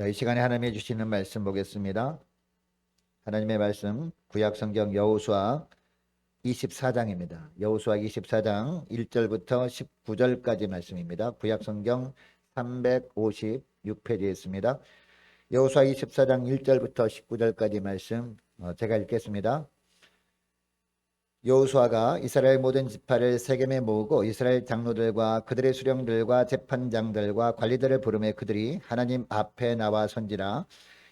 자, 이 시간에 하나님이 주시는 말씀 보겠습니다. 하나님의 말씀 구약성경 여호수아 24장입니다. 여호수아 24장 1절부터 19절까지 말씀입니다. 구약성경 356페이지에 있습니다. 여호수아 24장 1절부터 19절까지 말씀 제가 읽겠습니다. 여호수아가 이스라엘 모든 지파를 세겜에 모으고 이스라엘 장로들과 그들의 수령들과 재판장들과 관리들을 부르매 그들이 하나님 앞에 나와 선지라.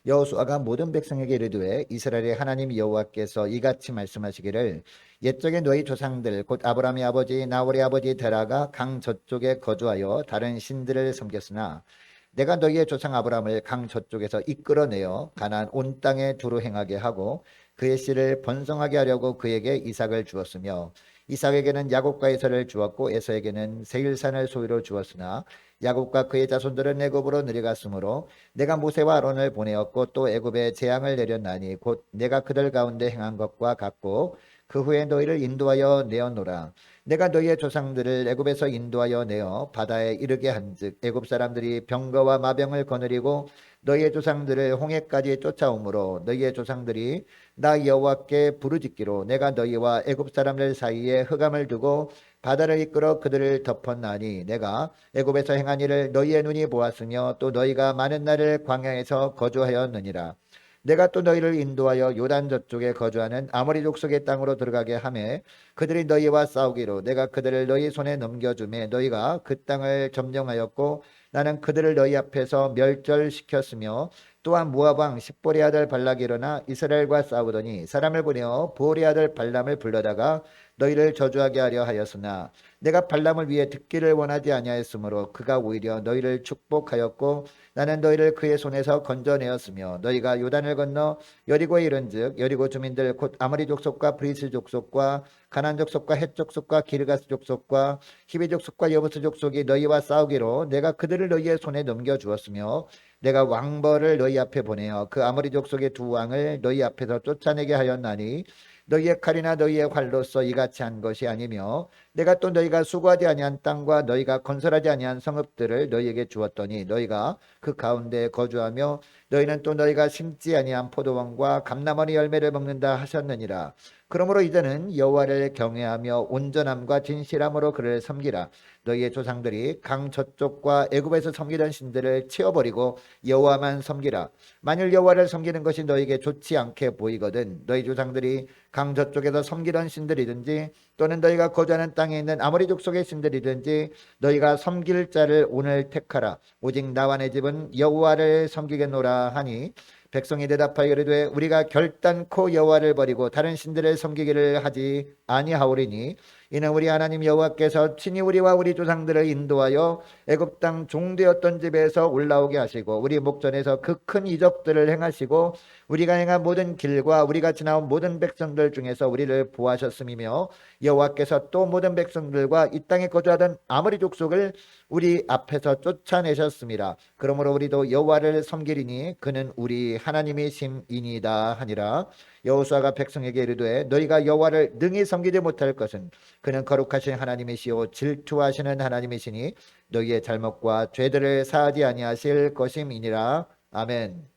여호수아가 모든 백성에게 이르되 이스라엘의 하나님 여호와께서 이같이 말씀하시기를 옛적에 너희 조상들 곧 아브라함의 아버지 나홀의 아버지 데라가 강 저쪽에 거주하여 다른 신들을 섬겼으나 내가 너희의 조상 아브라함을 강 저쪽에서 이끌어내어 가나안 온 땅에 두루 행하게 하고 그의 씨를 번성하게 하려고 그에게 이삭을 주었으며 이삭에게는 야곱과 에서를 주었고 에서에게는 세일산을 소유로 주었으나 야곱과 그의 자손들은 애굽으로 내려갔으므로 내가 모세와 아론을 보내었고 또 애굽에 재앙을 내렸나니 곧 내가 그들 가운데 행한 것과 같고 그 후에 너희를 인도하여 내어노라. 내가 너희의 조상들을 애굽에서 인도하여 내어 바다에 이르게 한즉 애굽 사람들이 병거와 마병을 거느리고 너희의 조상들을 홍해까지 쫓아오므로 너희의 조상들이 나 여호와께 부르짖기로 내가 너희와 애굽 사람들 사이에 흑암을 두고 바다를 이끌어 그들을 덮었나니 내가 애굽에서 행한 일을 너희의 눈이 보았으며 또 너희가 많은 날을 광야에서 거주하였느니라. 내가 또 너희를 인도하여 요단 저쪽에 거주하는 아모리 족속의 땅으로 들어가게 하매 그들이 너희와 싸우기로 내가 그들을 너희 손에 넘겨주매 너희가 그 땅을 점령하였고 나는 그들을 너희 앞에서 멸절시켰으며 또한 모압 왕 십볼의 아들 발락이 일어나 이스라엘과 싸우더니 사람을 보내어 보올의 아들 발람을 불러다가 너희를 저주하게 하려 하였으나 내가 발람을 위해 듣기를 원하지 아니하였으므로 그가 오히려 너희를 축복하였고 나는 너희를 그의 손에서 건져내었으며 너희가 요단을 건너 여리고에 이른즉 여리고 주민들 곧 아모리 족속과 브리스 족속과 가나안 족속과 헷 족속과 기르가스 족속과 히비 족속과 여부스 족속이 너희와 싸우기로 내가 그들을 너희의 손에 넘겨 주었으며 내가 왕벌을 너희 앞에 보내어 그 아모리 족속의 두 왕을 너희 앞에서 쫓아내게 하였나니 너희의 칼이나 너희의 활로서 이같이 한 것이 아니며 내가 또 너희가 수고하지 아니한 땅과 너희가 건설하지 아니한 성읍들을 너희에게 주었더니 너희가 그 가운데 거주하며 너희는 또 너희가 심지 아니한 포도원과 감람원의 열매를 먹는다 하셨느니라. 그러므로 이제는 여호와를 경외하며 온전함과 진실함으로 그를 섬기라. 너희의 조상들이 강 저쪽과 애굽에서 섬기던 신들을 치워버리고 여호와만 섬기라. 만일 여호와를 섬기는 것이 너희에게 좋지 않게 보이거든 너희 조상들이 강 저쪽에서 섬기던 신들이든지 또는 너희가 거주하는 땅에 있는 아모리 족속의 신들이든지 너희가 섬길 자를 오늘 택하라. 오직 나와 내 집은 여호와를 섬기겠노라 하니 백성이 대답하여 이르되 우리가 결단코 여호와를 버리고 다른 신들을 섬기기를 하지 아니하오리니 이는 우리 하나님 여호와께서 친히 우리와 우리 조상들을 인도하여 애굽 땅 종되었던 집에서 올라오게 하시고 우리 목전에서 그 큰 이적들을 행하시고 우리가 행한 모든 길과 우리가 지나온 모든 백성들 중에서 우리를 보하셨음이며 여호와께서 또 모든 백성들과 이 땅에 거주하던 아모리 족속을 우리 앞에서 쫓아내셨습니다. 그러므로 우리도 여호와를 섬기리니 그는 우리 하나님이심이니이다 하니라. 여호수아가 백성에게 이르되 너희가 여호와를 능히 섬기지 못할 것은 그는 거룩하신 하나님이시오 질투하시는 하나님이시니 너희의 잘못과 죄들을 사하지 아니하실 것임이니라. 아멘.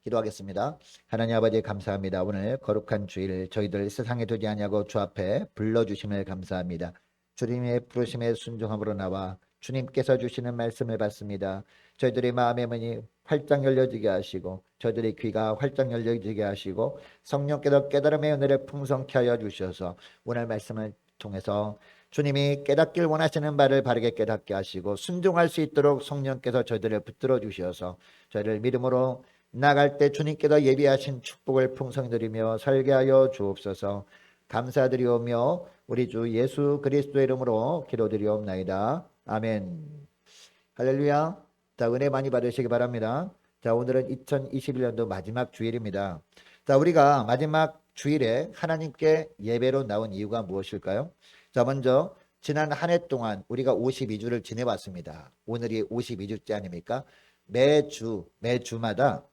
기도하겠습니다. 하나님 아버지 감사합니다. 오늘 거룩한 주일 저희들 세상에 두지 아니하고 주 앞에 불러주심을 감사합니다. 주님의 부르심에 순종함으로 나와 주님께서 주시는 말씀을 받습니다. 저희들의 마음의 문이 활짝 열려지게 하시고 저희들의 귀가 활짝 열려지게 하시고 성령께서 깨달음의 은혜를 풍성케 하여 주셔서 오늘 말씀을 통해서 주님이 깨닫길 원하시는 바를 바르게 깨닫게 하시고 순종할 수 있도록 성령께서 저희들을 붙들어 주셔서 저희를 믿음으로 나갈 때 주님께서 예비하신 축복을 풍성히 누리며 살게 하여 주옵소서. 감사드리오며 우리 주 예수 그리스도의 이름으로 기도드리옵나이다. 아멘. 할렐루야. 자, 은혜 많이 받으시기 바랍니다. 자, 오늘은 2021년도 마지막 주일입니다. 자, 우리가 마지막 주일에 하나님께 예배로 나온 이유가 무엇일까요? 자, 먼저 지난 한 해 동안 우리가 52주를 지내왔습니다. 오늘이 52주째 아닙니까? 매주마다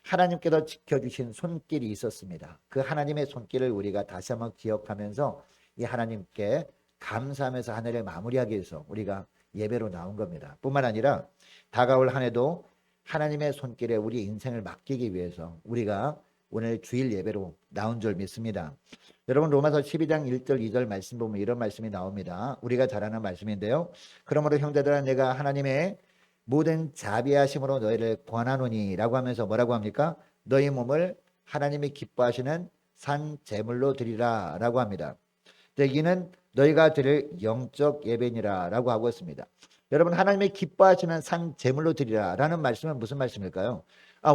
하나님께서 지켜주신 손길이 있었습니다. 그 하나님의 손길을 우리가 다시 한번 기억하면서 이 하나님께 감사하면서 한 해를 마무리하기 위해서 우리가 예배로 나온 겁니다. 뿐만 아니라 다가올 한 해도 하나님의 손길에 우리 인생을 맡기기 위해서 우리가 오늘 주일 예배로 나온 줄 믿습니다. 여러분 로마서 12장 1절 2절 말씀 보면 이런 말씀이 나옵니다. 우리가 잘 아는 말씀인데요. 그러므로 형제들아 내가 하나님의 모든 자비하심으로 너희를 권하노니 라고 하면서 뭐라고 합니까? 너희 몸을 하나님이 기뻐하시는 산 제물로 드리라 라고 합니다. 이는 너희가 드릴 영적 예배니라 라고 하고 있습니다. 여러분 하나님이 기뻐하시는 산 제물로 드리라 라는 말씀은 무슨 말씀일까요?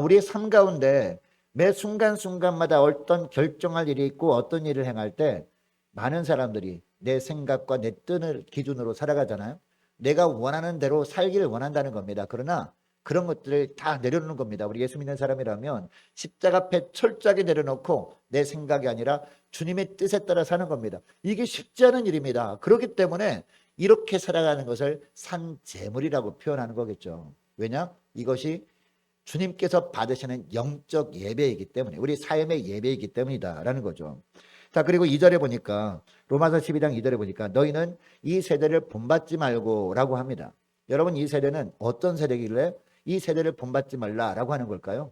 우리의 삶 가운데 매 순간순간마다 어떤 결정할 일이 있고 어떤 일을 행할 때 많은 사람들이 내 생각과 내 뜻을 기준으로 살아가잖아요. 내가 원하는 대로 살기를 원한다는 겁니다. 그러나 그런 것들을 다 내려놓는 겁니다. 우리 예수 믿는 사람이라면 십자가 앞에 철저하게 내려놓고 내 생각이 아니라 주님의 뜻에 따라 사는 겁니다. 이게 쉽지 않은 일입니다. 그렇기 때문에 이렇게 살아가는 것을 산 제물이라고 표현하는 거겠죠. 왜냐? 이것이 주님께서 받으시는 영적 예배이기 때문에 우리 삶의 예배이기 때문이다라는 거죠. 자, 그리고 2절에 보니까 로마서 12장 2절에 보니까 너희는 이 세대를 본받지 말고 라고 합니다. 여러분 이 세대는 어떤 세대길래 이 세대를 본받지 말라라고 하는 걸까요?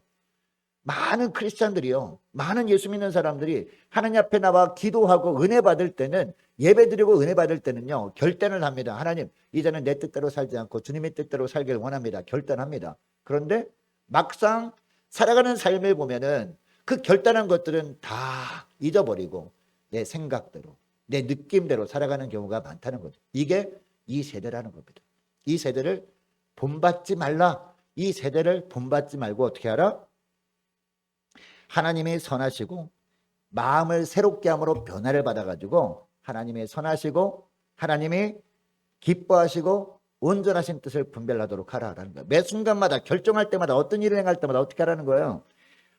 많은 크리스찬들이요, 많은 예수 믿는 사람들이 하나님 앞에 나와 기도하고 은혜 받을 때는, 예배 드리고 은혜 받을 때는요 결단을 합니다. 하나님 이제는 내 뜻대로 살지 않고 주님의 뜻대로 살기를 원합니다. 결단합니다. 그런데 막상 살아가는 삶을 보면은 그 결단한 것들은 다 잊어버리고 내 생각대로 내 느낌대로 살아가는 경우가 많다는 거죠. 이게 이 세대라는 겁니다. 이 세대를 본받지 말라. 이 세대를 본받지 말고 어떻게 하라? 하나님이 선하시고 마음을 새롭게 함으로 변화를 받아가지고 하나님이 선하시고 하나님이 기뻐하시고 온전하신 뜻을 분별하도록 하라라는 거예요. 매 순간마다 결정할 때마다 어떤 일을 행할 때마다 어떻게 하라는 거예요?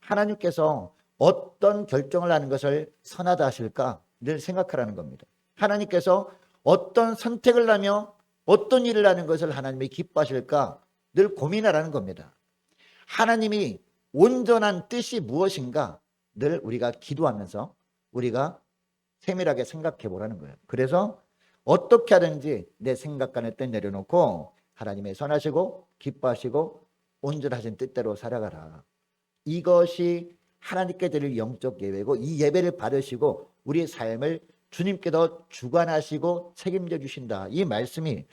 하나님께서 어떤 결정을 하는 것을 선하다 하실까 늘 생각하라는 겁니다. 하나님께서 어떤 선택을 하며 어떤 일을 하는 것을 하나님이 기뻐하실까 늘 고민하라는 겁니다. 하나님이 온전한 뜻이 무엇인가 늘 우리가 기도하면서 우리가 세밀하게 생각해 보라는 거예요. 그래서 어떻게 하든지 내 생각과 내 뜻 내려놓고 하나님의 선하시고 기뻐하시고 온전하신 뜻대로 살아가라. 이것이 하나님께 드릴 영적 예배고 이 예배를 받으시고 우리의 삶을 주님께서 주관하시고 책임져 주신다. 이 말씀이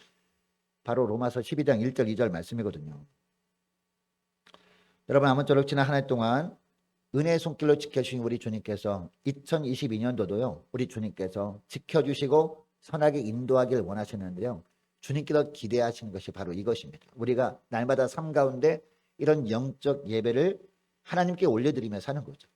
바로 로마서 12장 1절 2절 말씀이거든요. 여러분 아무쪼록 지난 한 해 동안 은혜의 손길로 지켜주신 우리 주님께서 2022년도도요 우리 주님께서 지켜주시고 선하게 인도하길 원하시는데요, 주님께서 기대하시는 것이 바로 이것입니다. 우리가 날마다 삶 가운데 이런 영적 예배를 하나님께 올려드리며 사는 거죠.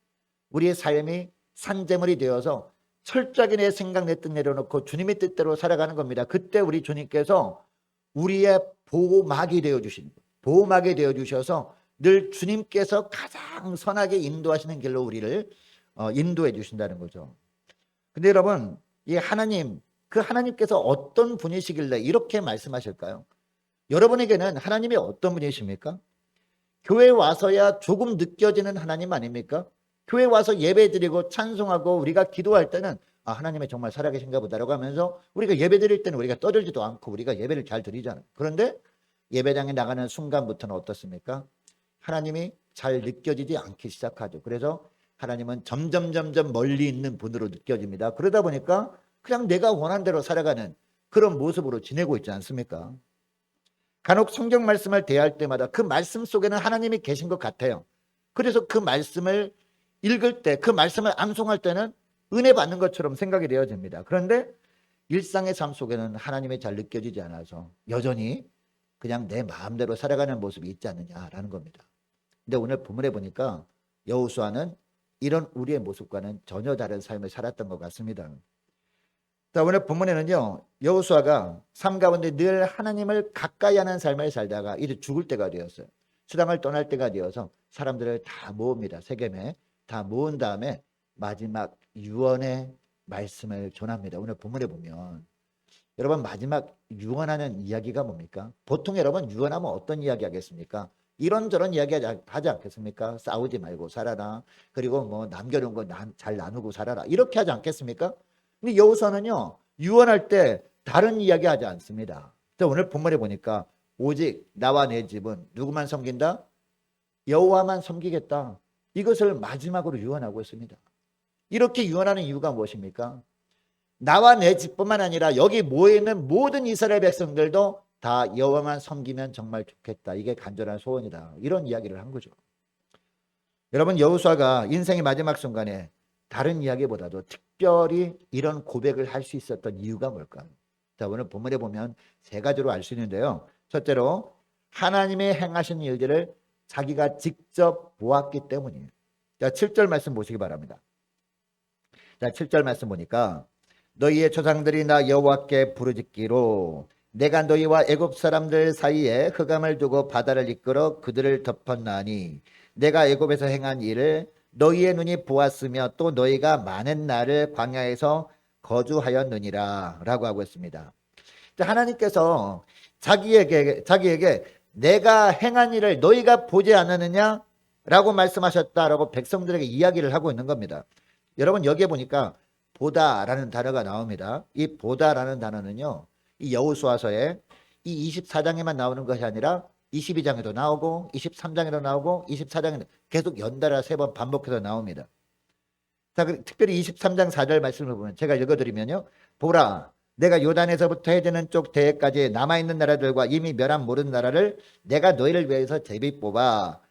우리의 삶이 산제물이 되어서 철저하게 내 생각 내 뜻 내려놓고 주님의 뜻대로 살아가는 겁니다. 그때 우리 주님께서 우리의 보호막이 되어주시는 거예요. 보호막이 되어주셔서 늘 주님께서 가장 선하게 인도하시는 길로 우리를 인도해 주신다는 거죠. 근데 여러분 이 하나님, 그 하나님께서 어떤 분이시길래 이렇게 말씀하실까요? 여러분에게는 하나님이 어떤 분이십니까? 교회 와서야 조금 느껴지는 하나님 아닙니까? 교회 와서 예배 드리고 찬송하고 우리가 기도할 때는 하나님이 정말 살아계신가 보다라고 하면서 우리가 예배 드릴 때는 우리가 떠들지도 않고 우리가 예배를 잘 드리잖아요. 그런데 예배당에 나가는 순간부터는 어떻습니까? 하나님이 잘 느껴지지 않기 시작하죠. 그래서 하나님은 점점 멀리 있는 분으로 느껴집니다. 그러다 보니까 그냥 내가 원한 대로 살아가는 그런 모습으로 지내고 있지 않습니까? 간혹 성경 말씀을 대할 때마다 그 말씀 속에는 하나님이 계신 것 같아요. 그래서 그 말씀을 읽을 때, 그 말씀을 암송할 때는 은혜 받는 것처럼 생각이 되어집니다. 그런데 일상의 삶 속에는 하나님이 잘 느껴지지 않아서 여전히 그냥 내 마음대로 살아가는 모습이 있지 않느냐라는 겁니다. 근데 오늘 본문에 보니까 여호수아는 이런 우리의 모습과는 전혀 다른 삶을 살았던 것 같습니다. 자, 오늘 본문에는요 여호수아가 삶 가운데 늘 하나님을 가까이 하는 삶을 살다가 이제 죽을 때가 되었어요. 수당을 떠날 때가 되어서 사람들을 다 모읍니다. 세겜에 다 모은 다음에 마지막 유언의 말씀을 전합니다. 오늘 본문에 보면 여러분 마지막 유언하는 이야기가 뭡니까? 보통 여러분 유언하면 어떤 이야기 하겠습니까? 이런저런 이야기 하지 않겠습니까? 싸우지 말고 살아라. 그리고 뭐 남겨놓은 거 잘 나누고 살아라. 이렇게 하지 않겠습니까? 근데 여호수아는요 유언할 때 다른 이야기 하지 않습니다. 오늘 본문에 보니까 오직 나와 내 집은 누구만 섬긴다? 여호와만 섬기겠다. 이것을 마지막으로 유언하고 있습니다. 이렇게 유언하는 이유가 무엇입니까? 나와 내 집뿐만 아니라 여기 모여있는 모든 이스라엘 백성들도 다 여호와만 섬기면 정말 좋겠다. 이게 간절한 소원이다. 이런 이야기를 한 거죠. 여러분, 여호수아가 인생의 마지막 순간에 다른 이야기보다도 특별히 이런 고백을 할 수 있었던 이유가 뭘까요? 자, 오늘 본문에 보면 세 가지로 알 수 있는데요. 첫째로 하나님의 행하신 일들을 자기가 직접 보았기 때문이에요. 자, 7절 말씀 보시기 바랍니다. 자, 7절 말씀 보니까 너희의 조상들이 나 여호와께 부르짖기로 내가 너희와 애굽 사람들 사이에 흑암을 두고 바다를 이끌어 그들을 덮었나니 내가 애굽에서 행한 일을 너희의 눈이 보았으며 또 너희가 많은 날을 광야에서 거주하였느니라 라고 하고 있습니다. 하나님께서 자기에게 내가 행한 일을 너희가 보지 않았느냐 라고 말씀하셨다라고 백성들에게 이야기를 하고 있는 겁니다. 여러분, 여기에 보니까 보다라는 단어가 나옵니다. 이 보다라는 단어는요, 이 여호수아서에 이 24장에만 나오는 것이 아니라 22장에도 나오고 23장에도 나오고 24장에도 계속 연달아 3번 반복해서 나옵니다. 자, 특별히 23장 4절 말씀을 보면 제가 읽어드리면요, 보라, 내가 요단에서부터 해지는 쪽 대해까지 남아있는 나라들과 이미 멸한 모든 나라를 내가 너희를 위해서 제비 뽑아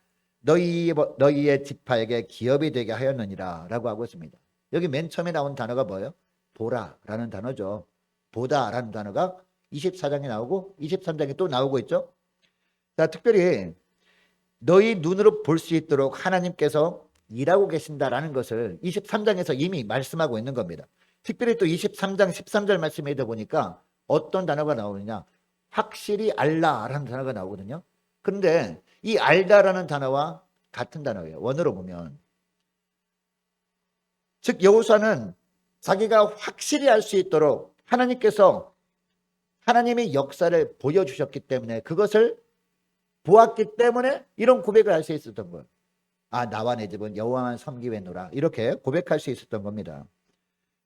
너희의 지파에게 기업이 되게 하였느니라 라고 하고 있습니다. 여기 맨 처음에 나온 단어가 뭐예요? 보라라는 단어죠. 보다라는 단어가 24장에 나오고 23장에 또 나오고 있죠. 자, 특별히 너희 눈으로 볼 수 있도록 하나님께서 일하고 계신다라는 것을 23장에서 이미 말씀하고 있는 겁니다. 특별히 또 23장 13절 말씀에 보니까 어떤 단어가 나오느냐, 확실히 알라라는 단어가 나오거든요. 그런데 이 알다라는 단어와 같은 단어예요. 원어로 보면. 즉 여호수아는 자기가 확실히 알 수 있도록 하나님께서 하나님의 역사를 보여주셨기 때문에, 그것을 보았기 때문에 이런 고백을 할 수 있었던 거예요. 아, 나와 내 집은 여호와만 섬기겠노라, 이렇게 고백할 수 있었던 겁니다.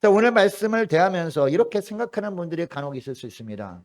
자, 오늘 말씀을 대하면서 이렇게 생각하는 분들이 간혹 있을 수 있습니다.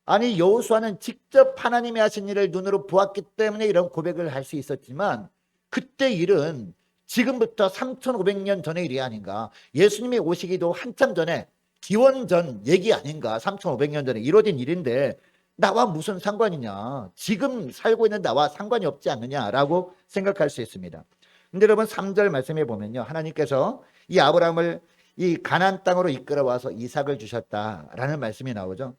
아니, 여호수아는 직접 하나님이 하신 일을 눈으로 보았기 때문에 이런 고백을 할 수 있었지만 그때 일은 지금부터 3500년 전의 일이 아닌가, 예수님이 오시기도 한참 전에 기원전 얘기 아닌가, 3500년 전에 이루어진 일인데 나와 무슨 상관이냐, 지금 살고 있는 나와 상관이 없지 않느냐라고 생각할 수 있습니다. 근데 여러분, 3절 말씀해 보면요, 하나님께서 이 아브라함을 이 가나안 땅으로 이끌어와서 이삭을 주셨다라는 말씀이 나오죠.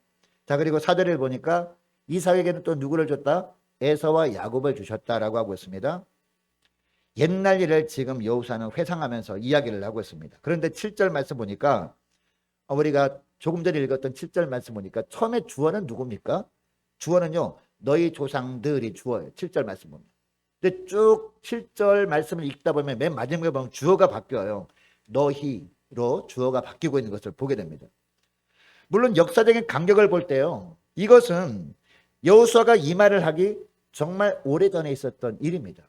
자, 그리고 4절을 보니까 이삭에게는 또 누구를 줬다? 에서와 야곱을 주셨다라고 하고 있습니다. 옛날 일을 지금 여호수아는 회상하면서 이야기를 하고 있습니다. 그런데 7절 말씀 보니까, 우리가 조금 전에 읽었던 7절 말씀 보니까 처음에 주어는 누굽니까? 주어는요, 너희 조상들이 주어예요. 7절 말씀 보면. 근데 쭉 7절 말씀을 읽다 보면 맨 마지막에 보면 주어가 바뀌어요. 너희로 주어가 바뀌고 있는 것을 보게 됩니다. 물론 역사적인 간격을 볼 때요, 이것은 여호수아가 이 말을 하기 정말 오래전에 있었던 일입니다.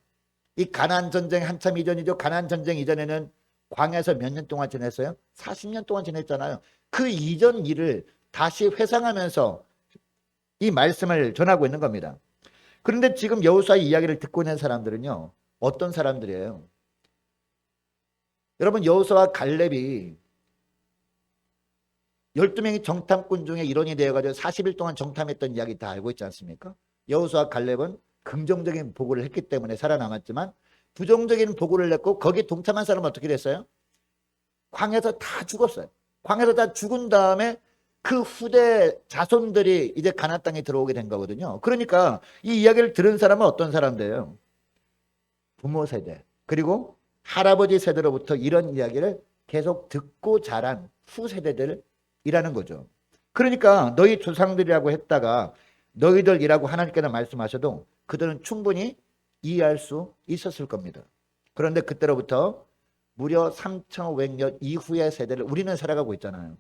이 가나안 전쟁 한참 이전이죠. 가나안 전쟁 이전에는 광야에서 몇 년 동안 지냈어요? 40년 동안 지냈잖아요. 그 이전 일을 다시 회상하면서 이 말씀을 전하고 있는 겁니다. 그런데 지금 여호수아의 이야기를 듣고 있는 사람들은요, 어떤 사람들이에요? 여러분, 여호수아와 갈렙이 12명이 정탐꾼 중에 일원이 되어가지고 40일 동안 정탐했던 이야기 다 알고 있지 않습니까? 여호수아와 갈렙은 긍정적인 보고를 했기 때문에 살아남았지만 부정적인 보고를 냈고 거기 동참한 사람은 어떻게 됐어요? 광야에서 다 죽었어요. 광야에서 다 죽은 다음에 그 후대 자손들이 이제 가나안 땅에 들어오게 된 거거든요. 그러니까 이 이야기를 들은 사람은 어떤 사람들이에요? 부모 세대, 그리고 할아버지 세대로부터 이런 이야기를 계속 듣고 자란 후세대들이라는 거죠. 그러니까 너희 조상들이라고 했다가 너희들이라고 하나님께서 말씀하셔도 그들은 충분히 이해할 수 있었을 겁니다. 그런데 그때로부터 무려 3500년 이후의 세대를 우리는 살아가고 있잖아요.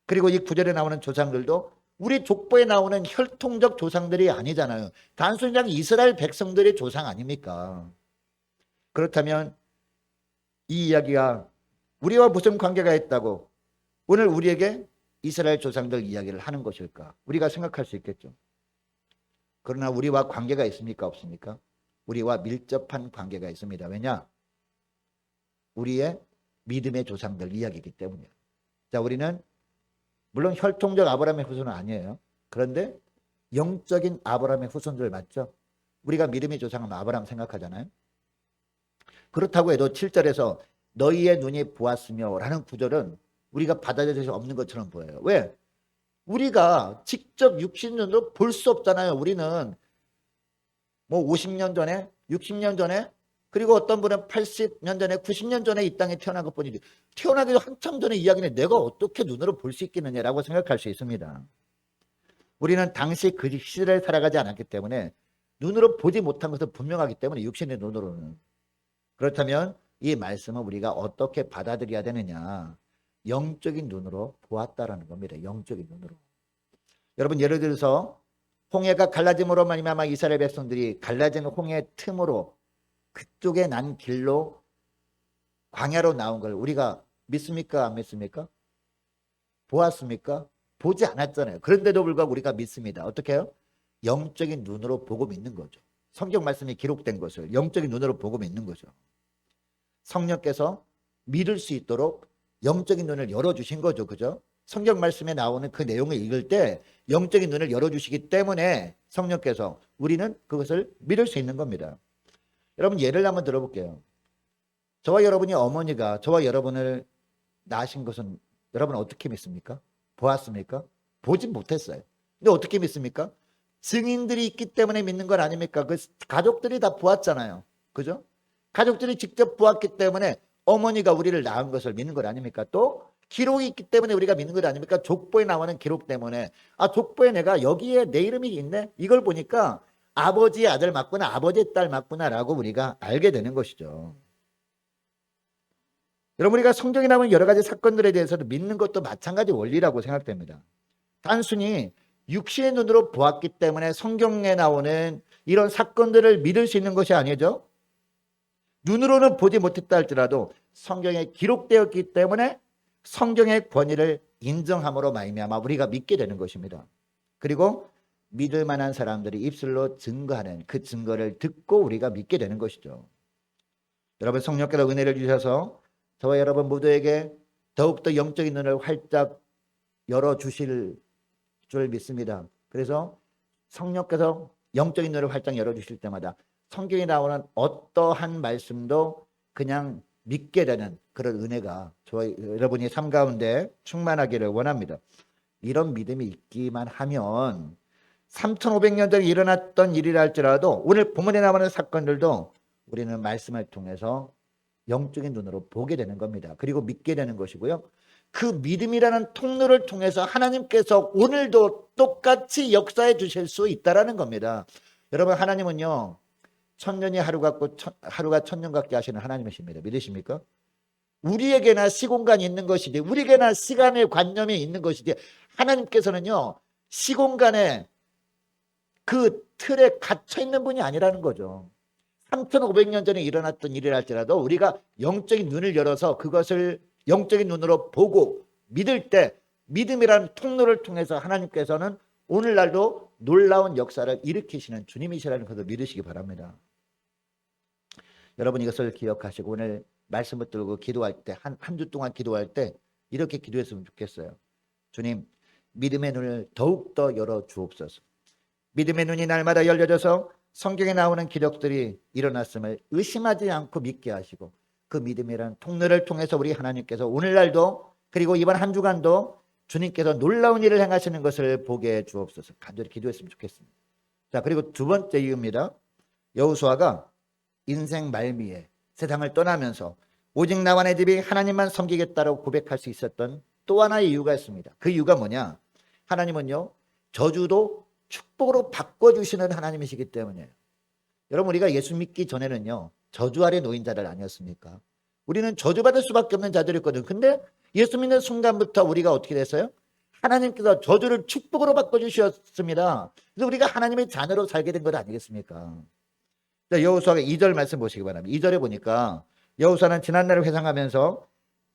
그리고 이 구절에 나오는 조상들도 우리 족보에 나오는 혈통적 조상들이 아니잖아요. 단순히 그냥 이스라엘 백성들의 조상 아닙니까? 그렇다면 이 이야기가 우리와 무슨 관계가 있다고 오늘 우리에게 이스라엘 조상들 이야기를 하는 것일까? 우리가 생각할 수 있겠죠. 그러나 우리와 관계가 있습니까? 없습니까? 우리와 밀접한 관계가 있습니다. 왜냐? 우리의 믿음의 조상들 이야기이기 때문이에요. 자, 우리는 물론 혈통적 아브라함의 후손은 아니에요. 그런데 영적인 아브라함의 후손들 맞죠? 우리가 믿음의 조상은 아브라함 생각하잖아요. 그렇다고 해도 7절에서 너희의 눈이 보았으며 라는 구절은 우리가 받아들일 수 없는 것처럼 보여요. 왜? 우리가 직접 육신눈으로 볼 수 없잖아요. 우리는 뭐 50년 전에 60년 전에 그리고 어떤 분은 80년 전에 90년 전에 이 땅에 태어난 것뿐이지 태어나기도 한참 전에 이야기는 내가 어떻게 눈으로 볼 수 있겠느냐라고 생각할 수 있습니다. 우리는 당시 그 시대를 살아가지 않았기 때문에 눈으로 보지 못한 것은 분명하기 때문에 육신의 눈으로는. 그렇다면 이 말씀은 우리가 어떻게 받아들여야 되느냐? 영적인 눈으로 보았다라는 겁니다. 영적인 눈으로. 여러분 예를 들어서 홍해가 갈라짐으로 말미암아 이스라엘 백성들이 갈라진 홍해 틈으로 그쪽에 난 길로 광야로 나온 걸 우리가 믿습니까? 안 믿습니까? 보았습니까? 보지 않았잖아요. 그런데도 불구하고 우리가 믿습니다. 어떻게 해요? 영적인 눈으로 보고 믿는 거죠. 성경 말씀이 기록된 것을 영적인 눈으로 보고 믿는 거죠. 성령께서 믿을 수 있도록 영적인 눈을 열어주신 거죠. 그죠? 성경 말씀에 나오는 그 내용을 읽을 때 영적인 눈을 열어주시기 때문에 성령께서 우리는 그것을 믿을 수 있는 겁니다. 여러분 예를 한번 들어볼게요. 저와 여러분이 어머니가 저와 여러분을 낳으신 것은 여러분 어떻게 믿습니까? 보았습니까? 보진 못했어요. 근데 어떻게 믿습니까? 증인들이 있기 때문에 믿는 건 아닙니까? 그 가족들이 다 보았잖아요. 그죠? 가족들이 직접 보았기 때문에 어머니가 우리를 낳은 것을 믿는 것 아닙니까? 또 기록이 있기 때문에 우리가 믿는 것 아닙니까? 족보에 나오는 기록 때문에 족보에 내가 여기에 내 이름이 있네? 이걸 보니까 아버지의 아들 맞구나 아버지의 딸 맞구나라고 우리가 알게 되는 것이죠. 여러분 우리가 성경에 나오는 여러 가지 사건들에 대해서도 믿는 것도 마찬가지 원리라고 생각됩니다. 단순히 육신의 눈으로 보았기 때문에 성경에 나오는 이런 사건들을 믿을 수 있는 것이 아니죠. 눈으로는 보지 못했다 할지라도 성경에 기록되었기 때문에 성경의 권위를 인정함으로 말미암아 우리가 믿게 되는 것입니다. 그리고 믿을 만한 사람들이 입술로 증거하는 그 증거를 듣고 우리가 믿게 되는 것이죠. 여러분 성령께서 은혜를 주셔서 저와 여러분 모두에게 더욱더 영적인 눈을 활짝 열어주실 줄 믿습니다. 그래서 성령께서 영적인 눈을 활짝 열어주실 때마다 성경에 나오는 어떠한 말씀도 그냥 믿게 되는 그런 은혜가 저와 여러분의 삶 가운데 충만하기를 원합니다. 이런 믿음이 있기만 하면 3500년 전에 일어났던 일이라 할지라도 오늘 본문에 나오는 사건들도 우리는 말씀을 통해서 영적인 눈으로 보게 되는 겁니다. 그리고 믿게 되는 것이고요. 그 믿음이라는 통로를 통해서 하나님께서 오늘도 똑같이 역사해 주실 수 있다는 겁니다. 여러분 하나님은요. 천년이 하루 같고 하루가 천년 같게 하시는 하나님이십니다. 믿으십니까? 우리에게나 시공간이 있는 것이지 우리에게나 시간의 관념이 있는 것이지 하나님께서는요. 시공간에 그 틀에 갇혀 있는 분이 아니라는 거죠. 3500년 전에 일어났던 일이라 할지라도 우리가 영적인 눈을 열어서 그것을 영적인 눈으로 보고 믿을 때 믿음이라는 통로를 통해서 하나님께서는 오늘날도 놀라운 역사를 일으키시는 주님이시라는 것을 믿으시기 바랍니다. 여러분 이것을 기억하시고 오늘 말씀 붙들고 기도할 때 한 주 동안 기도할 때 이렇게 기도했으면 좋겠어요. 주님 믿음의 눈을 더욱더 열어 주옵소서. 믿음의 눈이 날마다 열려져서 성경에 나오는 기적들이 일어났음을 의심하지 않고 믿게 하시고 그 믿음이라는 통로를 통해서 우리 하나님께서 오늘날도 그리고 이번 한 주간도 주님께서 놀라운 일을 행하시는 것을 보게 해 주옵소서. 간절히 기도했으면 좋겠습니다. 자 그리고 두 번째 이유입니다. 여호수아가 인생 말미에 세상을 떠나면서 오직 나와 내 집이 하나님만 섬기겠다고 고백할 수 있었던 또 하나의 이유가 있습니다. 그 이유가 뭐냐? 하나님은요 저주도 축복으로 바꿔주시는 하나님이시기 때문이에요. 여러분 우리가 예수 믿기 전에는요 저주 아래 놓인 자들 아니었습니까? 우리는 저주받을 수밖에 없는 자들이었거든요. 근데 예수 믿는 순간부터 우리가 어떻게 됐어요? 하나님께서 저주를 축복으로 바꿔주셨습니다. 그래서 우리가 하나님의 자녀로 살게 된 것 아니겠습니까? 여호수아가 2절 말씀 보시기 바랍니다. 2절에 보니까 여호수아는 지난날을 회상하면서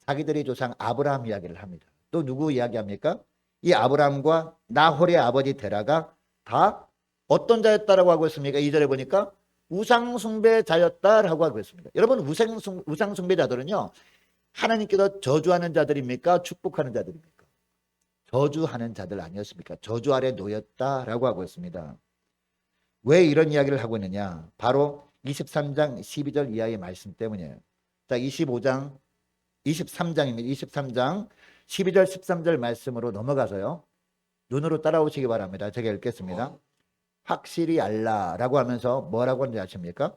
자기들의 조상 아브라함 이야기를 합니다. 또 누구 이야기합니까? 이 아브라함과 나홀의 아버지 데라가 다 어떤 자였다라고 하고 있습니까? 2절에 보니까 우상숭배자였다라고 하고 있습니다. 여러분 우상숭배자들은요 하나님께서 저주하는 자들입니까? 축복하는 자들입니까? 저주하는 자들 아니었습니까? 저주 아래 놓였다라고 하고 있습니다. 왜 이런 이야기를 하고 있느냐? 바로 23장 12절 이하의 말씀 때문이에요. 자, 23장입니다. 23장 12절 13절 말씀으로 넘어가서요. 눈으로 따라오시기 바랍니다. 제가 읽겠습니다. 확실히 알라라고 하면서 뭐라고 하는지 아십니까?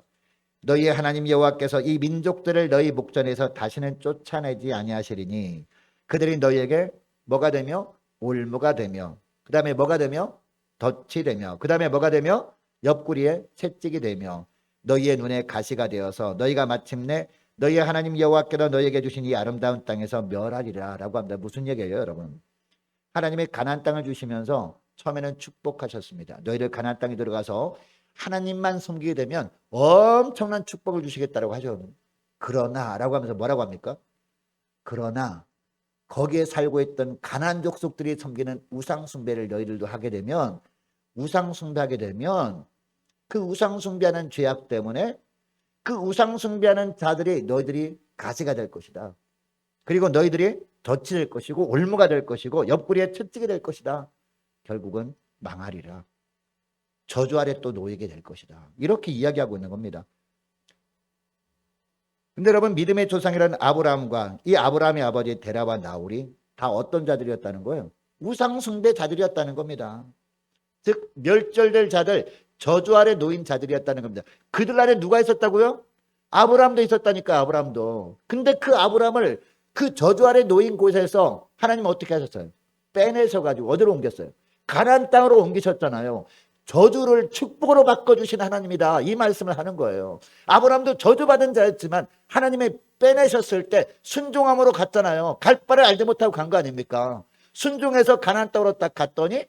너희의 하나님 여호와께서 이 민족들을 너희 목전에서 다시는 쫓아내지 아니하시리니 그들이 너희에게 뭐가 되며 올무가 되며 그 다음에 뭐가 되며 덫이 되며 그 다음에 뭐가 되며 옆구리에 채찍이 되며 너희의 눈에 가시가 되어서 너희가 마침내 너희의 하나님 여호와께서 너희에게 주신 이 아름다운 땅에서 멸하리라 라고 합니다. 무슨 얘기예요 여러분? 하나님의 가나안 땅을 주시면서 처음에는 축복하셨습니다. 너희들 가나안 땅에 들어가서 하나님만 섬기게 되면 엄청난 축복을 주시겠다라고 하죠. 그러나 라고 하면서 뭐라고 합니까? 그러나 거기에 살고 있던 가나안 족속들이 섬기는 우상 숭배를 너희들도 하게 되면 우상 숭배하게 되면 그 우상 숭배하는 죄악 때문에 그 우상 숭배하는 자들이 너희들이 가시가 될 것이다. 그리고 너희들이 덫이 될 것이고 올무가 될 것이고 옆구리에 채찍이 될 것이다. 결국은 망하리라. 저주 아래 또 놓이게 될 것이다. 이렇게 이야기하고 있는 겁니다. 근데 여러분 믿음의 조상이라는 아브라함과 이 아브라함의 아버지 데라와 나홀이 다 어떤 자들이었다는 거예요? 우상 숭배 자들이었다는 겁니다. 즉 멸절될 자들, 저주 아래 놓인 자들이었다는 겁니다. 그들 안에 누가 있었다고요? 아브라함도 있었다니까. 아브라함도. 근데 그 아브라함을 그 저주 아래 놓인 곳에서 하나님은 어떻게 하셨어요? 빼내셔가지고 어디로 옮겼어요? 가나안 땅으로 옮기셨잖아요. 저주를 축복으로 바꿔주신 하나님이다. 이 말씀을 하는 거예요. 아브라함도 저주받은 자였지만 하나님이 빼내셨을 때 순종함으로 갔잖아요. 갈 바를 알지 못하고 간 거 아닙니까? 순종해서 가나안 땅으로 딱 갔더니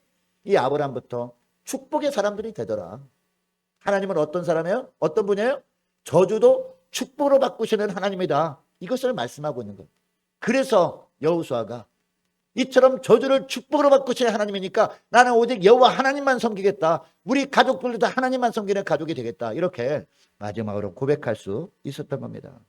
이 아브라함부터 축복의 사람들이 되더라. 하나님은 어떤 사람이에요? 어떤 분이에요? 저주도 축복으로 바꾸시는 하나님이다. 이것을 말씀하고 있는 거예요. 그래서 여호수아가 이처럼 저주를 축복으로 바꾸시는 하나님이니까 나는 오직 여호와 하나님만 섬기겠다. 우리 가족들도 다 하나님만 섬기는 가족이 되겠다. 이렇게 마지막으로 고백할 수 있었던 겁니다.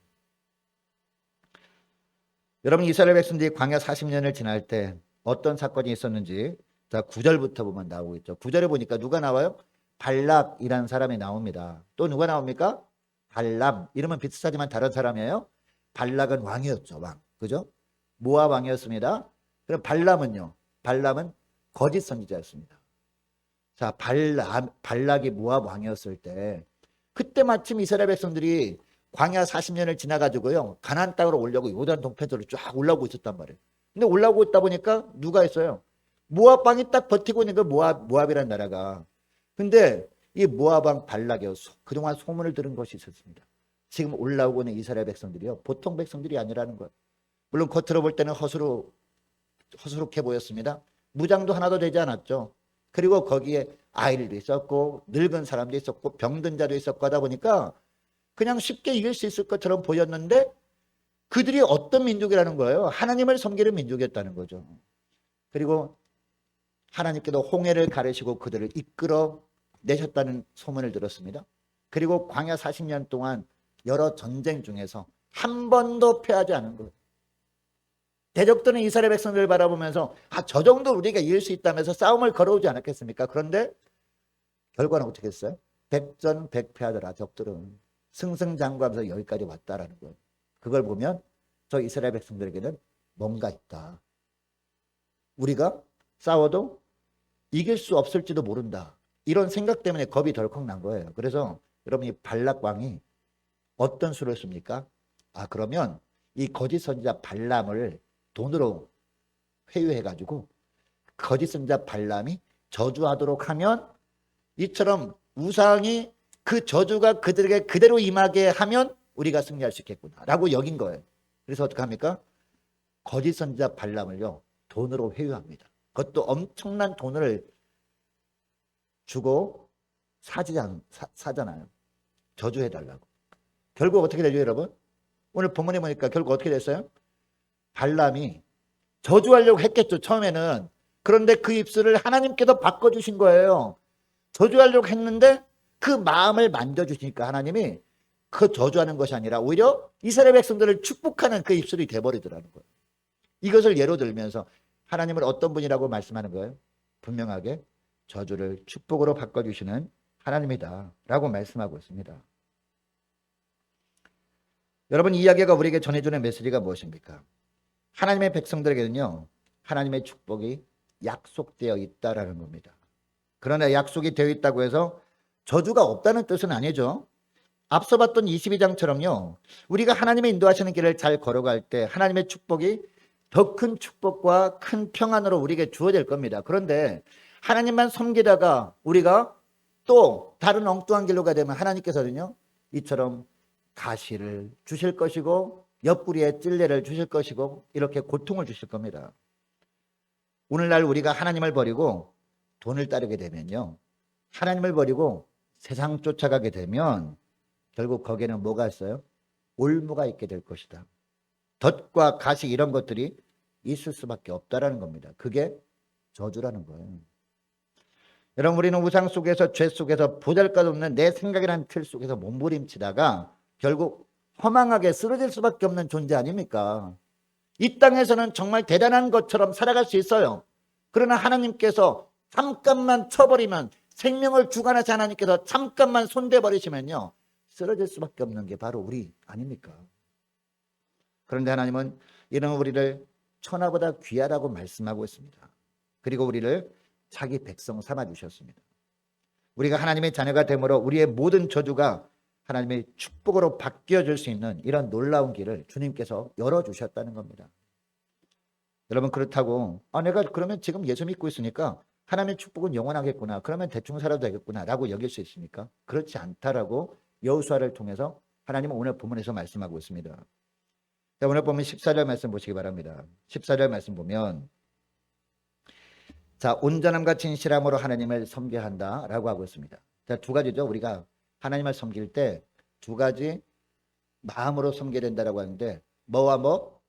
여러분 이스라엘 백성들이 광야 40년을 지날 때 어떤 사건이 있었는지 자 9절부터 보면 나오고 있죠. 9절에 보니까 누가 나와요? 발락이라는 사람이 나옵니다. 또 누가 나옵니까? 발람. 이름은 비슷하지만 다른 사람이에요. 발락은 왕이었죠. 왕. 그죠? 모압 왕이었습니다. 그럼 발람은요? 발람은 거짓 선지자였습니다. 자, 발락이 모압 왕이었을 때 그때 마침 이스라엘 백성들이 광야 40년을 지나가지고요. 가나안 땅으로 오려고 요단 동편으로 쫙 올라오고 있었단 말이에요. 근데 올라오고 있다 보니까 누가 있어요? 모압 왕이 딱 버티고 있는 거 모압이라는 나라가. 근데 이 모압 왕 발락이 그동안 소문을 들은 것이 있었습니다. 지금 올라오고 있는 이스라엘 백성들이요. 보통 백성들이 아니라는 거예요. 물론 겉으로 볼 때는 허술하게 보였습니다. 무장도 하나도 되지 않았죠. 그리고 거기에 아이들도 있었고 늙은 사람도 있었고 병든 자도 있었고 하다 보니까 그냥 쉽게 이길 수 있을 것처럼 보였는데 그들이 어떤 민족이라는 거예요? 하나님을 섬기는 민족이었다는 거죠. 그리고 하나님께도 홍해를 가르시고 그들을 이끌어 내셨다는 소문을 들었습니다. 그리고 광야 40년 동안 여러 전쟁 중에서 한 번도 패하지 않은 거예요. 대적들은 이스라엘 백성들을 바라보면서 저 정도 우리가 이길 수 있다면서 싸움을 걸어오지 않았겠습니까? 그런데 결과는 어떻게 했어요? 백전백패하더라. 적들은 승승장구하면서 여기까지 왔다라는 거예요. 그걸 보면 저 이스라엘 백성들에게는 뭔가 있다. 우리가 싸워도 이길 수 없을지도 모른다. 이런 생각 때문에 겁이 덜컥 난 거예요. 그래서 여러분 이 발락 왕이 어떤 수를 씁니까? 그러면 이 거짓 선지자 발람을 돈으로 회유해가지고 거짓 선지자 발람이 저주하도록 하면 이처럼 우상이 그 저주가 그들에게 그대로 임하게 하면 우리가 승리할 수 있겠구나 라고 여긴 거예요. 그래서 어떻게 합니까? 거짓 선지자 발람을요 돈으로 회유합니다. 그것도 엄청난 돈을 주고 사잖아요. 저주해달라고. 결국 어떻게 되죠 여러분? 오늘 본문에 보니까 결국 어떻게 됐어요? 발람이 저주하려고 했겠죠 처음에는. 그런데 그 입술을 하나님께서 바꿔주신 거예요. 저주하려고 했는데 그 마음을 만져주시니까 하나님이 그 저주하는 것이 아니라 오히려 이스라엘 백성들을 축복하는 그 입술이 돼버리더라는 거예요. 이것을 예로 들면서 하나님은 어떤 분이라고 말씀하는 거예요? 분명하게 저주를 축복으로 바꿔주시는 하나님이다 라고 말씀하고 있습니다. 여러분, 이 이야기가 우리에게 전해주는 메시지가 무엇입니까? 하나님의 백성들에게는요, 하나님의 축복이 약속되어 있다라는 겁니다. 그러나 약속이 되어 있다고 해서 저주가 없다는 뜻은 아니죠. 앞서 봤던 22장처럼요, 우리가 하나님의 인도하시는 길을 잘 걸어갈 때 하나님의 축복이 더 큰 축복과 큰 평안으로 우리에게 주어질 겁니다. 그런데 하나님만 섬기다가 우리가 또 다른 엉뚱한 길로 가게 되면 하나님께서는요, 이처럼 가시를 주실 것이고 옆구리에 찔레를 주실 것이고 이렇게 고통을 주실 겁니다. 오늘날 우리가 하나님을 버리고 돈을 따르게 되면요, 하나님을 버리고 세상 쫓아가게 되면 결국 거기에는 뭐가 있어요? 올무가 있게 될 것이다. 덫과 가시 이런 것들이 있을 수밖에 없다라는 겁니다. 그게 저주라는 거예요. 여러분, 우리는 우상 속에서 죄 속에서 보잘것없는 내 생각이라는 틀 속에서 몸부림치다가 결국 허망하게 쓰러질 수밖에 없는 존재 아닙니까? 이 땅에서는 정말 대단한 것처럼 살아갈 수 있어요. 그러나 하나님께서 잠깐만 쳐버리면, 생명을 주관하신 하나님께서 잠깐만 손대버리시면요, 쓰러질 수밖에 없는 게 바로 우리 아닙니까? 그런데 하나님은 이런 우리를 천하보다 귀하다고 말씀하고 있습니다. 그리고 우리를 자기 백성 삼아 주셨습니다. 우리가 하나님의 자녀가 됨으로 우리의 모든 저주가 하나님의 축복으로 바뀌어질 수 있는 이런 놀라운 길을 주님께서 열어주셨다는 겁니다. 여러분, 그렇다고 내가 그러면 지금 예수 믿고 있으니까 하나님의 축복은 영원하겠구나, 그러면 대충 살아도 되겠구나 라고 여길 수 있습니까? 그렇지 않다라고 여호수아를 통해서 하나님은 오늘 본문에서 말씀하고 있습니다. 자, 오늘 보면 14절 말씀 보시기 바랍니다. 14절 말씀 보면, 자, 온전함과 진실함으로 하나님을 섬겨야 한다라고 하고 있습니다. 자, 두 가지죠. 우리가 하나님을 섬길 때 두 가지 마음으로 섬겨야 된다라고 하는데, 뭐와 뭐?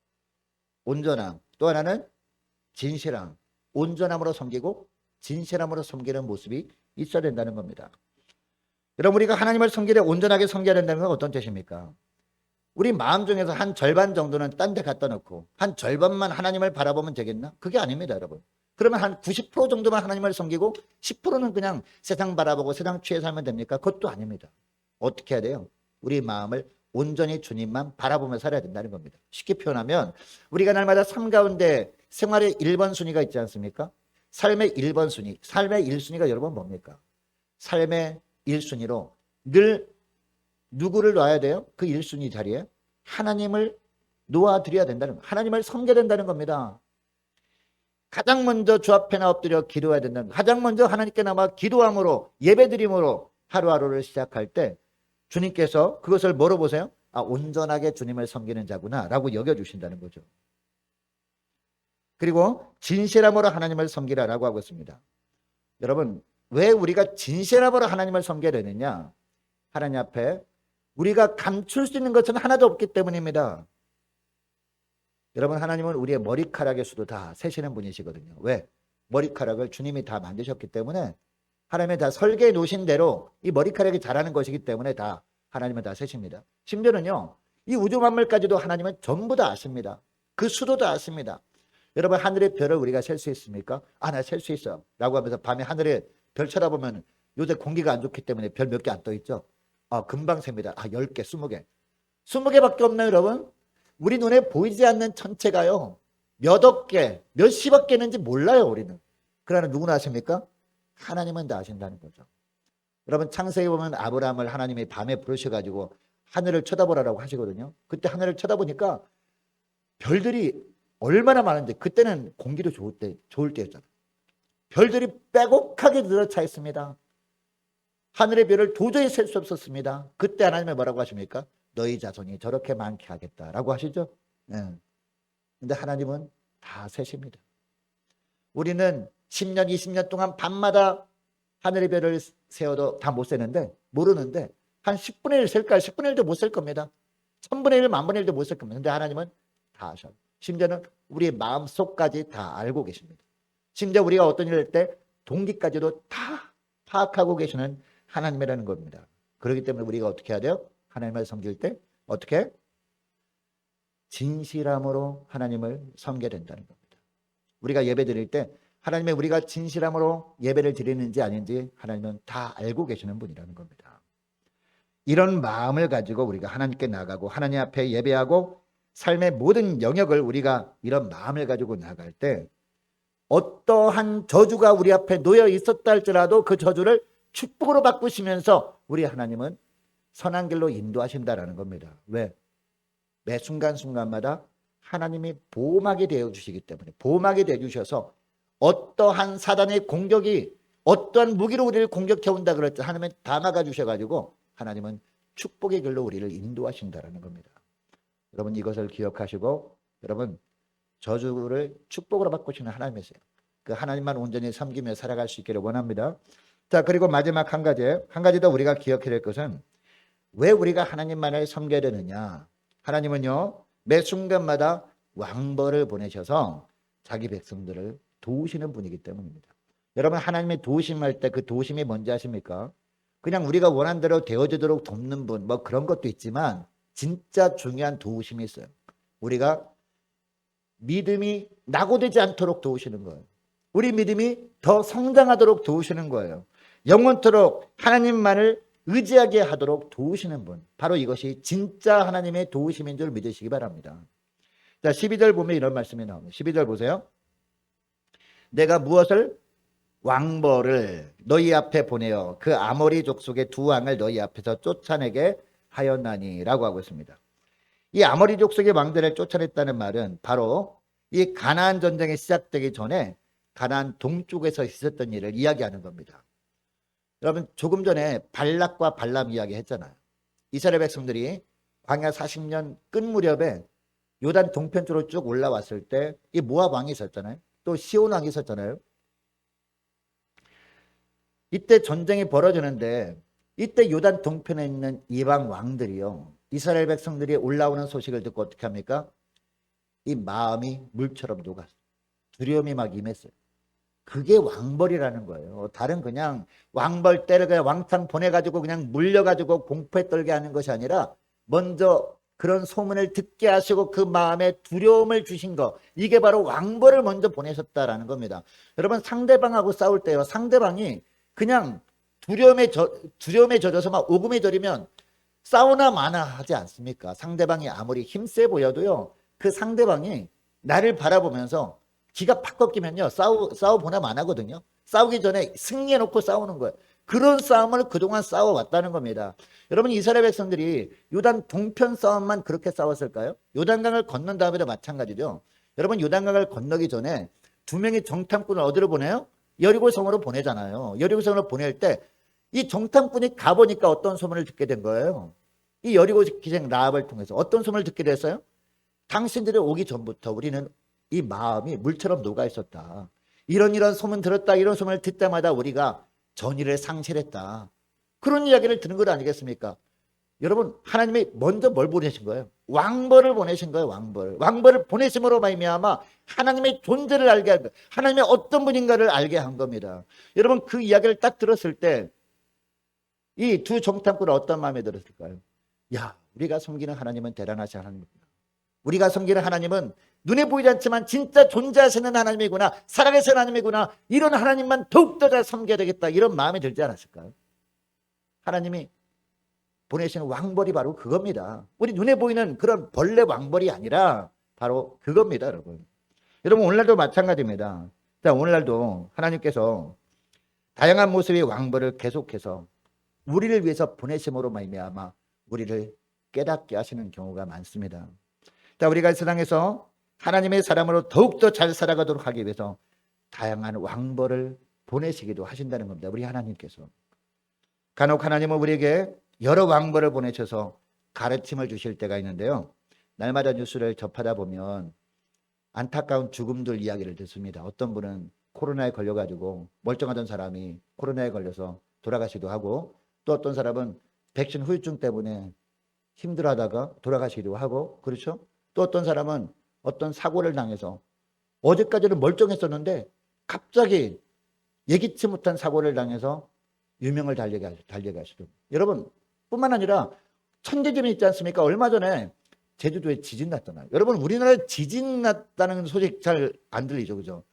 온전함. 또 하나는 진실함. 온전함으로 섬기고 진실함으로 섬기는 모습이 있어야 된다는 겁니다. 여러분, 우리가 하나님을 섬기되 온전하게 섬겨야 된다는 건 어떤 뜻입니까? 우리 마음 중에서 한 절반 정도는 딴 데 갖다 놓고 한 절반만 하나님을 바라보면 되겠나? 그게 아닙니다, 여러분. 그러면 한 90% 정도만 하나님을 섬기고 10%는 그냥 세상 바라보고 세상 취해 살면 됩니까? 그것도 아닙니다. 어떻게 해야 돼요? 우리 마음을 온전히 주님만 바라보며 살아야 된다는 겁니다. 쉽게 표현하면 우리가 날마다 삶 가운데 생활의 1번 순위가 있지 않습니까? 삶의 1번 순위, 삶의 1순위가 여러분 뭡니까? 삶의 1순위로 늘 누구를 놔야 돼요? 그 1순위 자리에 하나님을 놓아드려야 된다는 거예요. 하나님을 섬겨야 된다는 겁니다. 가장 먼저 주 앞에 나 엎드려 기도해야 된다는 거예요. 가장 먼저 하나님께 나와 기도함으로 예배드림으로 하루하루를 시작할 때 주님께서 그것을 뭐로 보세요? 온전하게 주님을 섬기는 자구나 라고 여겨주신다는 거죠. 그리고 진실함으로 하나님을 섬기라라고 하고 있습니다. 여러분, 왜 우리가 진실함으로 하나님을 섬겨야 되느냐? 하나님 앞에 우리가 감출 수 있는 것은 하나도 없기 때문입니다. 여러분, 하나님은 우리의 머리카락의 수도 다 세시는 분이시거든요. 왜? 머리카락을 주님이 다 만드셨기 때문에, 하나님이 다 설계해 놓으신 대로 이 머리카락이 자라는 것이기 때문에 다 하나님은 다 세십니다. 심지어는요, 이 우주 만물까지도 하나님은 전부 다 아십니다. 그 수도 다 아십니다. 여러분, 하늘의 별을 우리가 셀 수 있습니까? 나 셀 수 있어요 라고 하면서 밤에 하늘에 별 쳐다보면 요새 공기가 안 좋기 때문에 별 몇 개 안 떠 있죠? 금방 셉니다. 10개, 20개. 20개밖에 없나요, 여러분? 우리 눈에 보이지 않는 천체가요, 몇억 개, 몇십억 개 있는지 몰라요, 우리는. 그러나 누구나 아십니까? 하나님은 다 아신다는 거죠. 여러분, 창세기 보면 아브라함을 하나님이 밤에 부르셔가지고 하늘을 쳐다보라고 하시거든요. 그때 하늘을 쳐다보니까 별들이 얼마나 많은데, 그때는 공기도 좋을 때였잖아요. 별들이 빼곡하게 들어차 있습니다. 하늘의 별을 도저히 셀 수 없었습니다. 그때 하나님이 뭐라고 하십니까? 너희 자손이 저렇게 많게 하겠다라고 하시죠. 근데 하나님은 다 세십니다. 우리는 10년, 20년 동안 밤마다 하늘의 별을 세워도 다 못 세는데, 모르는데 한 10분의 1 셀까요? 10분의 1도 못 셀 겁니다. 1000분의 1, 10,000분의 1도 못 셀 겁니다. 근데 하나님은 다 아셔요. 심지어는 우리의 마음속까지 다 알고 계십니다. 심지어 우리가 어떤 일을 할 때 동기까지도 다 파악하고 계시는 하나님이라는 겁니다. 그렇기 때문에 우리가 어떻게 해야 돼요? 하나님을 섬길 때 어떻게? 진실함으로 하나님을 섬겨야 된다는 겁니다. 우리가 예배 드릴 때 하나님의 우리가 진실함으로 예배를 드리는지 아닌지 하나님은 다 알고 계시는 분이라는 겁니다. 이런 마음을 가지고 우리가 하나님께 나가고 하나님 앞에 예배하고 삶의 모든 영역을 우리가 이런 마음을 가지고 나갈 때 어떠한 저주가 우리 앞에 놓여 있었다 할지라도 그 저주를 축복으로 바꾸시면서 우리 하나님은 선한 길로 인도하신다라는 겁니다. 왜? 매 순간순간마다 하나님이 보호막이 되어주시기 때문에, 보호막이 되어주셔서 어떠한 사단의 공격이 어떠한 무기로 우리를 공격해 온다 그랬죠. 하나님은 다 막아주셔가지고 하나님은 축복의 길로 우리를 인도하신다라는 겁니다. 여러분 이것을 기억하시고 여러분 저주를 축복으로 바꾸시는 하나님이세요. 그 하나님만 온전히 섬기며 살아갈 수 있기를 원합니다. 자, 그리고 마지막 한 가지 더 우리가 기억해야 될 것은 왜 우리가 하나님만을 섬겨야 되느냐. 하나님은요 매 순간마다 왕벌을 보내셔서 자기 백성들을 도우시는 분이기 때문입니다. 여러분 하나님의 도우심할 때 그 도우심이 뭔지 아십니까? 그냥 우리가 원하는 대로 되어지도록 돕는 분 뭐 그런 것도 있지만 진짜 중요한 도우심이 있어요. 우리가 믿음이 낙오되지 않도록 도우시는 거예요. 우리 믿음이 더 성장하도록 도우시는 거예요. 영원토록 하나님만을 의지하게 하도록 도우시는 분, 바로 이것이 진짜 하나님의 도우심인 줄 믿으시기 바랍니다. 자, 12절 보면 이런 말씀이 나옵니다. 12절 보세요. 내가 무엇을? 왕벌을 너희 앞에 보내어 그 아모리 족속의 두 왕을 너희 앞에서 쫓아내게 하였나니 라고 하고 있습니다. 이 아모리 족속의 왕들을 쫓아냈다는 말은 바로 이 가나안 전쟁이 시작되기 전에 가나안 동쪽에서 있었던 일을 이야기하는 겁니다. 여러분 조금 전에 발락과 발람 이야기 했잖아요. 이스라엘 백성들이 광야 40년 끝 무렵에 요단 동편 쪽으로 쭉 올라왔을 때 이 모압 왕이 있었잖아요. 또 시온 왕이 있었잖아요. 이때 전쟁이 벌어지는데 이때 요단 동편에 있는 이방 왕들이요 이스라엘 백성들이 올라오는 소식을 듣고 어떻게 합니까? 이 마음이 물처럼 녹았어요. 두려움이 막 임했어요. 그게 왕벌이라는 거예요. 다른 그냥 왕벌 때를 그냥 왕창 보내가지고 그냥 물려가지고 공포에 떨게 하는 것이 아니라 먼저 그런 소문을 듣게 하시고 그 마음에 두려움을 주신 거, 이게 바로 왕벌을 먼저 보내셨다라는 겁니다. 여러분 상대방하고 싸울 때요 상대방이 그냥 두려움에 젖어서 막 오금에 저리면 싸우나 마나 하지 않습니까? 상대방이 아무리 힘세 보여도요 그 상대방이 나를 바라보면서 기가 팍 꺾이면요 싸워보나 안 하거든요. 싸우기 전에 승리해놓고 싸우는 거예요. 그런 싸움을 그동안 싸워왔다는 겁니다. 여러분 이스라엘 백성들이 요단 동편 싸움만 그렇게 싸웠을까요? 요단강을 건넌 다음에도 마찬가지죠. 여러분 요단강을 건너기 전에 두 명의 정탐꾼을 어디로 보내요? 여리고성으로 보내잖아요. 여리고성으로 보낼 때 이 정탐꾼이 가보니까 어떤 소문을 듣게 된 거예요? 이 여리고 기생 라합을 통해서 어떤 소문을 듣게 됐어요? 당신들이 오기 전부터 우리는 이 마음이 물처럼 녹아 있었다. 이런 소문 들었다. 이런 소문을 듣자마자 우리가 전의를 상실했다. 그런 이야기를 듣는 것 아니겠습니까? 여러분 하나님이 먼저 뭘 보내신 거예요? 왕벌을 보내신 거예요. 왕벌을 보내심으로 말미암아 하나님의 존재를 알게 한 거예요. 하나님의 어떤 분인가를 알게 한 겁니다. 여러분 그 이야기를 딱 들었을 때 이 두 정탐꾼은 어떤 마음에 들었을까요? 야, 우리가 섬기는 하나님은 대단하신 하나님이구나. 우리가 섬기는 하나님은 눈에 보이지 않지만 진짜 존재하시는 하나님이구나. 살아계신 하나님이구나. 이런 하나님만 더욱더 잘 섬겨야 되겠다. 이런 마음이 들지 않았을까요? 하나님이 보내시는 왕벌이 바로 그겁니다. 우리 눈에 보이는 그런 벌레 왕벌이 아니라 바로 그겁니다, 여러분. 여러분 오늘날도 마찬가지입니다. 자, 오늘날도 하나님께서 다양한 모습의 왕벌을 계속해서 우리를 위해서 보내심으로 말미암아 우리를 깨닫게 하시는 경우가 많습니다. 자, 우리가 이 세상에서 하나님의 사람으로 더욱더 잘 살아가도록 하기 위해서 다양한 왕벌을 보내시기도 하신다는 겁니다. 우리 하나님께서. 간혹 하나님은 우리에게 여러 왕벌을 보내셔서 가르침을 주실 때가 있는데요. 날마다 뉴스를 접하다 보면 안타까운 죽음들 이야기를 듣습니다. 어떤 분은 코로나에 걸려가지고 멀쩡하던 사람이 코로나에 걸려서 돌아가시기도 하고 또 어떤 사람은 백신 후유증 때문에 힘들어하다가 돌아가시기도 하고 그렇죠? 또 어떤 사람은 어떤 사고를 당해서 어제까지는 멀쩡했었는데 갑자기 예기치 못한 사고를 당해서 유명을 달리게 하시고. 여러분 뿐만 아니라 천재지변 있지 않습니까? 얼마 전에 제주도에 지진 났잖아요. 여러분 우리나라에 지진 났다는 소식 잘 안 들리죠, 그죠?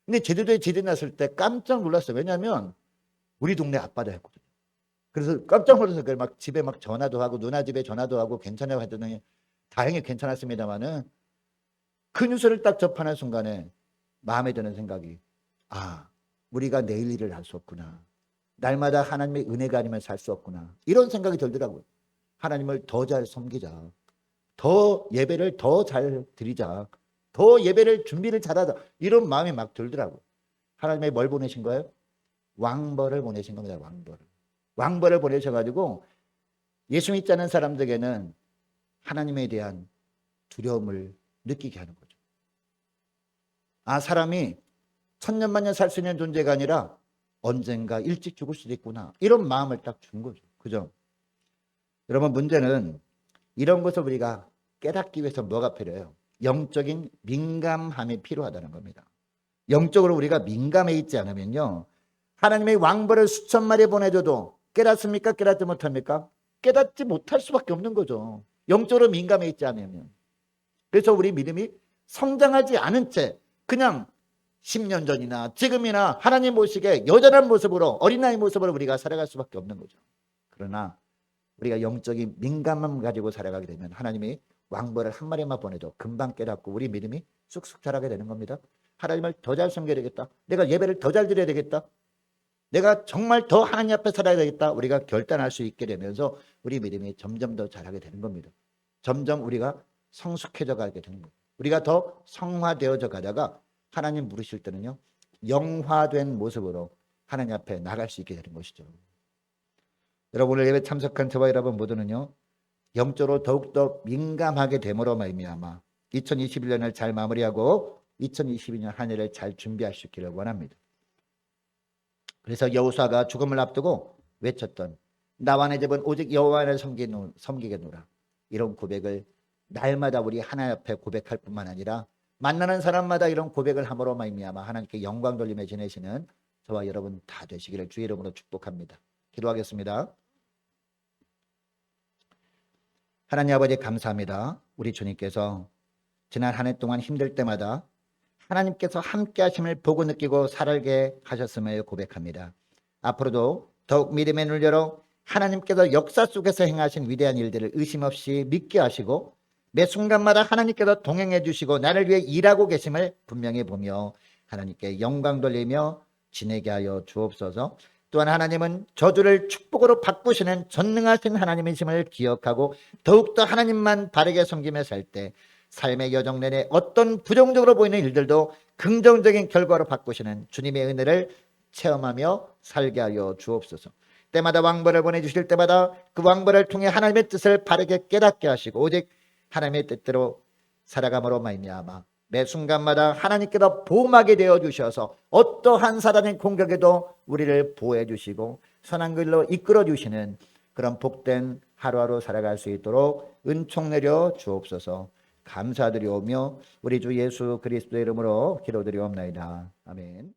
근데 제주도에 지진 났을 때 깜짝 놀랐어요. 왜냐하면 우리 동네 앞바다였거든요. 그래서 깜짝 놀라서 막 집에 막 전화도 하고 누나 집에 전화도 하고 괜찮냐고 했더니 다행히 괜찮았습니다만은 그 뉴스를 딱 접하는 순간에 마음에 드는 생각이, 아, 우리가 내일 일을 할 수 없구나. 날마다 하나님의 은혜가 아니면 살 수 없구나. 이런 생각이 들더라고요. 하나님을 더 잘 섬기자. 더 예배를 더 잘 드리자. 더 예배를 준비를 잘하자. 이런 마음이 막 들더라고요. 하나님이 뭘 보내신 거예요? 왕벌을 보내신 겁니다. 왕벌을 보내셔가지고 예수 믿지 않는 사람들에게는 하나님에 대한 두려움을 느끼게 하는 거죠. 아, 사람이 천년만년 살 수 있는 존재가 아니라 언젠가 일찍 죽을 수도 있구나. 이런 마음을 딱 준 거죠. 그죠? 여러분 문제는 이런 것을 우리가 깨닫기 위해서 뭐가 필요해요? 영적인 민감함이 필요하다는 겁니다. 영적으로 우리가 민감해 있지 않으면요, 하나님의 왕벌을 수천 마리 보내줘도 깨닫습니까? 깨닫지 못합니까? 깨닫지 못할 수밖에 없는 거죠. 영적으로 민감해 있지 않으면. 그래서 우리 믿음이 성장하지 않은 채 그냥 10년 전이나 지금이나 하나님 보시기에 여전한 모습으로, 어린아이 모습으로 우리가 살아갈 수밖에 없는 거죠. 그러나 우리가 영적인 민감함을 가지고 살아가게 되면 하나님이 왕벌을 한 마리만 보내도 금방 깨닫고 우리 믿음이 쑥쑥 자라게 되는 겁니다. 하나님을 더 잘 섬겨야 되겠다. 내가 예배를 더 잘 드려야 되겠다. 내가 정말 더 하나님 앞에 살아야 되겠다. 우리가 결단할 수 있게 되면서 우리 믿음이 점점 더 자라게 되는 겁니다. 점점 우리가 성숙해져 가게 되는 겁니다. 우리가 더 성화되어져 가다가 하나님 부르실 때는요, 영화된 모습으로 하나님 앞에 나갈 수 있게 되는 것이죠. 여러분 오늘 예배 참석한 저와 여러분 모두는요, 영적으로 더욱더 민감하게 됨으로 말미암아 2021년을 잘 마무리하고 2022년 한 해를 잘 준비할 수 있기를 원합니다. 그래서 여호수아가 죽음을 앞두고 외쳤던 나와 내 집은 오직 여호와를 섬기겠노라, 이런 고백을 날마다 우리 하나님 앞에 고백할 뿐만 아니라 만나는 사람마다 이런 고백을 함으로 말미암아 하나님께 영광 돌리며 지내시는 저와 여러분 다 되시기를 주의 이름으로 축복합니다. 기도하겠습니다. 하나님 아버지 감사합니다. 우리 주님께서 지난 한 해 동안 힘들 때마다 하나님께서 함께 하심을 보고 느끼고 살게 하셨음을 고백합니다. 앞으로도 더욱 믿음의 눈을 열어 하나님께서 역사 속에서 행하신 위대한 일들을 의심 없이 믿게 하시고 매 순간마다 하나님께서 동행해 주시고 나를 위해 일하고 계심을 분명히 보며 하나님께 영광 돌리며 지내게 하여 주옵소서. 또한 하나님은 저주를 축복으로 바꾸시는 전능하신 하나님이심을 기억하고 더욱더 하나님만 바르게 섬기며 살 때 삶의 여정 내내 어떤 부정적으로 보이는 일들도 긍정적인 결과로 바꾸시는 주님의 은혜를 체험하며 살게 하여 주옵소서. 때마다 왕벌을 보내주실 때마다 그 왕벌을 통해 하나님의 뜻을 바르게 깨닫게 하시고 오직 하나님의 뜻대로 살아감으로 말미암아 매 순간마다 하나님께서 보호막이 되어 주셔서 어떠한 사단의 공격에도 우리를 보호해 주시고 선한 길로 이끌어 주시는 그런 복된 하루하루 살아갈 수 있도록 은총 내려 주옵소서. 감사드리오며 우리 주 예수 그리스도의 이름으로 기도드리옵나이다. 아멘.